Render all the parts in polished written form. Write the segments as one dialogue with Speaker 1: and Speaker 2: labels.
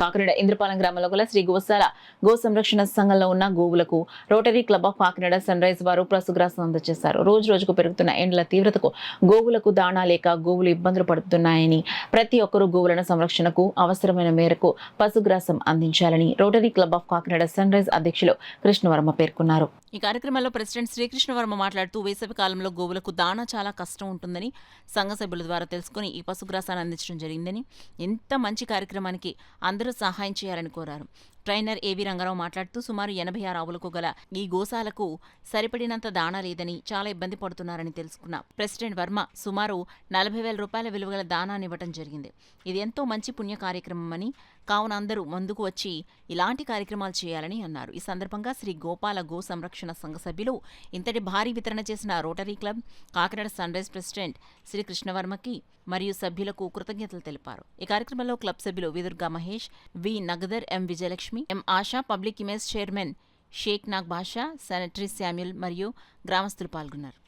Speaker 1: కాకినాడ ఇంద్రపాలెం గ్రామంలో గల శ్రీ గోశాల గో సంరక్షణ సంఘంలో ఉన్న గోవులకు rotary club of Kakinada sun rise వారు పశుగ్రాసం అందజేశారు. రోజు రోజుకు పెరుగుతున్న ఎండల తీవ్రతకు గోవులకు దాణా లేక గోవులు ఇబ్బందులు పడుతున్నాయని, ప్రతి ఒక్కరూ గోవుల సంరక్షణకు అవసరమైన మేరకు పశుగ్రాసం అందించాలని rotary club of Kakinada sun rise అధ్యక్షులు కృష్ణవర్మ పేర్కొన్నారు. ఈ కార్యక్రమంలో ప్రెసిడెంట్ శ్రీకృష్ణవర్మ మాట్లాడుతూ, వేసవి కాలంలో గోవులకు దాణా చాలా కష్టం ఉంటుందని సంఘ సభ్యుల ద్వారా తెలుసుకుని ఈ పశుగ్రాసాన్ని అందించడం జరిగిందని, ఎంత మంచి కార్యక్రమానికి అందరూ సహాయం చేయాలని కోరారు. ట్రైనర్ ఏవి రంగారావు మాట్లాడుతూ, సుమారు 86 ఆవులకు గల ఈ గోశాలకు సరిపడినంత దాణా లేదని చాలా ఇబ్బంది పడుతున్నారని తెలుసుకున్న ప్రెసిడెంట్ వర్మ సుమారు 40,000 రూపాయల విలువగల దాణాన్ని ఇవ్వడం జరిగింది. ఇది ఎంతో మంచి పుణ్య కార్యక్రమమని, కావున అందరూ ముందుకు వచ్చి ఇలాంటి కార్యక్రమాలు చేయాలని అన్నారు. ఈ సందర్భంగా శ్రీ గోపాల గో సంరక్షణ సంఘ సభ్యులు ఇంతటి భారీ వితరణ చేసిన rotary club Kakinada sun rise president Shri కృష్ణవర్మకి మరియు సభ్యులకు కృతజ్ఞతలు తెలిపారు. ఈ కార్యక్రమంలో క్లబ్ సభ్యులు Vidurga Mahesh, V Nagadar, M Vijayalakshmi, M Asha, public image chairman Shaik Nag Basha, secretary Samuel మరియు గ్రామస్తులు పాల్గొన్నారు.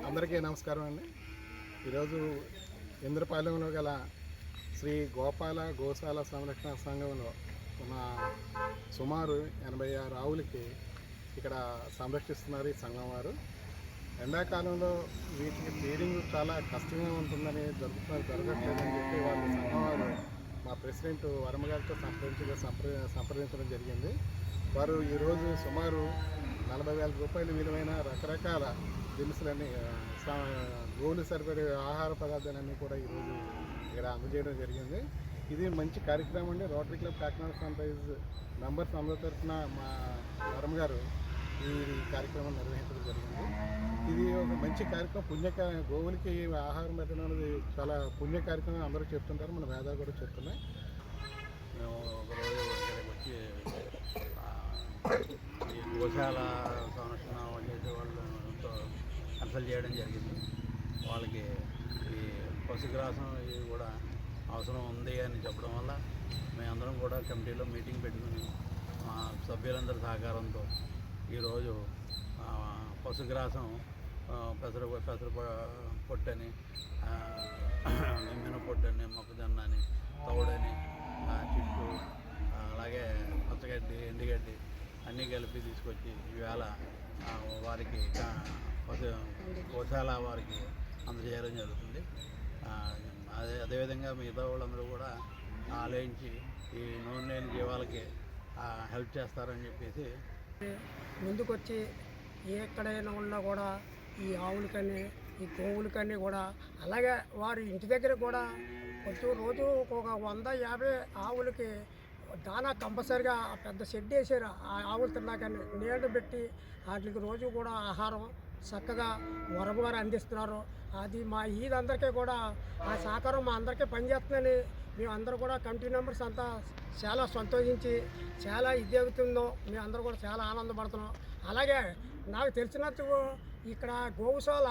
Speaker 2: అందరికీ నమస్కారం అండి. ఈరోజు ఇంద్రపాలెంలో గల శ్రీ గోపాల గోశాల సంరక్షణ సంఘంలో ఉన్న సుమారు 86 ఆవులకి ఇక్కడ సంరక్షిస్తున్నారు ఈ సంఘం వారు. ఎండాకాలంలో వీటికి ఫీడింగ్ చాలా కష్టంగా ఉంటుందని జరగట్లేదని చెప్పి వాళ్ళ సంఘం వారు మా ప్రెసిడెంట్ వర్మ గారితో సంప్రదించడం జరిగింది. వారు ఈరోజు సుమారు 40,000 రూపాయల విలువైన రకరకాల దినుసులన్నీ, గోవులు సరిపడే ఆహార పదార్థాలన్నీ కూడా ఈరోజు ఇక్కడ అందజేయడం జరిగింది. ఇది మంచి కార్యక్రమం అండి. Rotary club Kakinada sun rise members అందరి తరఫున మా వర్మ గారు ఈ కార్యక్రమం నిర్వహించడం జరిగింది. ఇది ఒక మంచి కార్యక్రమం. గోవులకి ఆహారం పెట్టడం అనేది చాలా పుణ్య కార్యక్రమం అందరూ చెప్తుంటారు, మన వేదాలు కూడా చెప్తున్నాయి.
Speaker 3: మేము ఒకరోజు ఇక్కడికి వచ్చి ఈ గోశాల సంరక్షణ చేసే వాళ్ళతో కన్సల్ట్ చేయడం జరిగింది. వాళ్ళకి ఈ పశుగ్రాసం ఇవి కూడా అవసరం ఉంది అని చెప్పడం వల్ల మేమందరం కూడా కమిటీలో మీటింగ్ పెట్టుకుని మా సభ్యులందరి సహకారంతో ఈరోజు పశుగ్రాసం పెసర పొట్టని, నిమ్మిన పొట్టని, మొక్కజొన్న అని, తౌడని, చిట్టు, అలాగే పచ్చగడ్డి, ఎండుగడ్డి అన్నీ కలిపి తీసుకొచ్చి ఈవేళ వారికి గోశాల వారికి అందజేయడం జరుగుతుంది. అదేవిధంగా మిగతా వాళ్ళందరూ కూడా ఆలోచించి ఈ నూనె లేని జీవాలకి హెల్ప్ చేస్తారని చెప్పేసి
Speaker 4: ముందుకొచ్చి ఎక్కడైనా ఉన్నా కూడా ఈ ఆవులకని, ఈ గోవులకని కూడా, అలాగే వారి ఇంటి దగ్గర కూడా కొంచెం రోజు ఒక 150 ఆవులకి దానా కంపల్సరిగా పెద్ద షెడ్ వేసారు. ఆ ఆవులు తిన్నాకని నీళ్లు పెట్టి వాటికి రోజు కూడా ఆహారం చక్కగా వరబగారు అందిస్తున్నారు. అది మా ఈదందరికీ కూడా ఆ సహకారం మా అందరికీ పనిచేస్తుందని మేము అందరూ కూడా కమిటీ మెంబర్స్ అంతా చాలా సంతోషించి, చాలా ఇది అవుతుందో మేము అందరూ కూడా చాలా ఆనందపడుతున్నాం. అలాగే నాకు తెలిసినట్టు ఇక్కడ గోశాల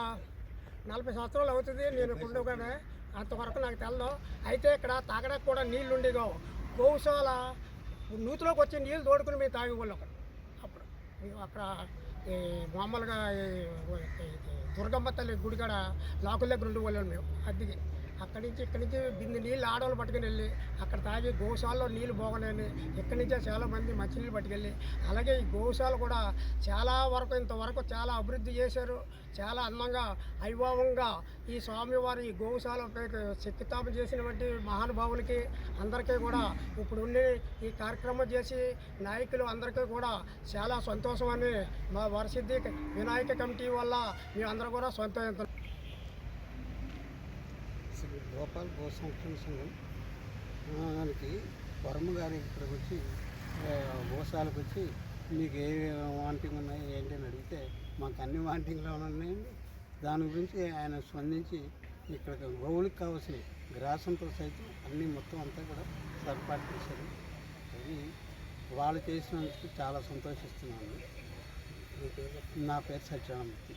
Speaker 4: 40 సంవత్సరాలు అవుతుంది నేను ఉండగానే, అంతవరకు నాకు తెలదు. అయితే ఇక్కడ తాగడానికి కూడా నీళ్ళు ఉండేదో. గోశాల నూతిలోకి వచ్చి నీళ్ళు తోడుకుని మేము తాగేవాళ్ళం. అప్పుడు అక్కడ మామూలుగా దుర్గమ్మ తల్లి గుడికాడ లాకుల దగ్గర ఉండేవాళ్ళం మేము అద్దెకి. అక్కడి నుంచి ఇక్కడి నుంచి బింది నీళ్ళు ఆడవాళ్ళు పట్టుకుని వెళ్ళి అక్కడ తాగి గోశాలలో నీళ్ళు పోగలేని ఇక్కడి నుంచే చాలామంది మంచినీళ్ళు పట్టుకెళ్ళి, అలాగే ఈ గోశాల కూడా చాలా వరకు ఇంతవరకు చాలా అభివృద్ధి చేశారు. చాలా అందంగా వైభవంగా ఈ స్వామివారి ఈ గోశాలపై శక్తిస్థాపన చేసినటువంటి మహానుభావులకి అందరికీ కూడా ఇప్పుడు ఉండి ఈ కార్యక్రమం చేసి నాయకులు అందరికీ కూడా చాలా సంతోషం అని మా వరసిద్ధి వినాయక కమిటీ వల్ల మేమందరూ కూడా సంతోషం.
Speaker 5: శ్రీ గోపాల్ గో సంరక్షణ సంఘానికి వర్మ గారి ఇక్కడికి వచ్చి గోశాలకు వచ్చి మీకు ఏ వాంటింగ్ ఉన్నాయి ఏంటి అని అడిగితే మాకు అన్ని వాంటింగ్లో ఉన్నాయండి. దాని గురించి ఆయన స్పందించి ఇక్కడ గోవులకు కావాల్సిన గ్రాసంతో సైతం అన్నీ మొత్తం అంతా కూడా సర్పాటు చేశారు. అది వాళ్ళు చేసినందుకు చాలా సంతోషిస్తున్నాను. నా పేరు సత్యనారాయణ.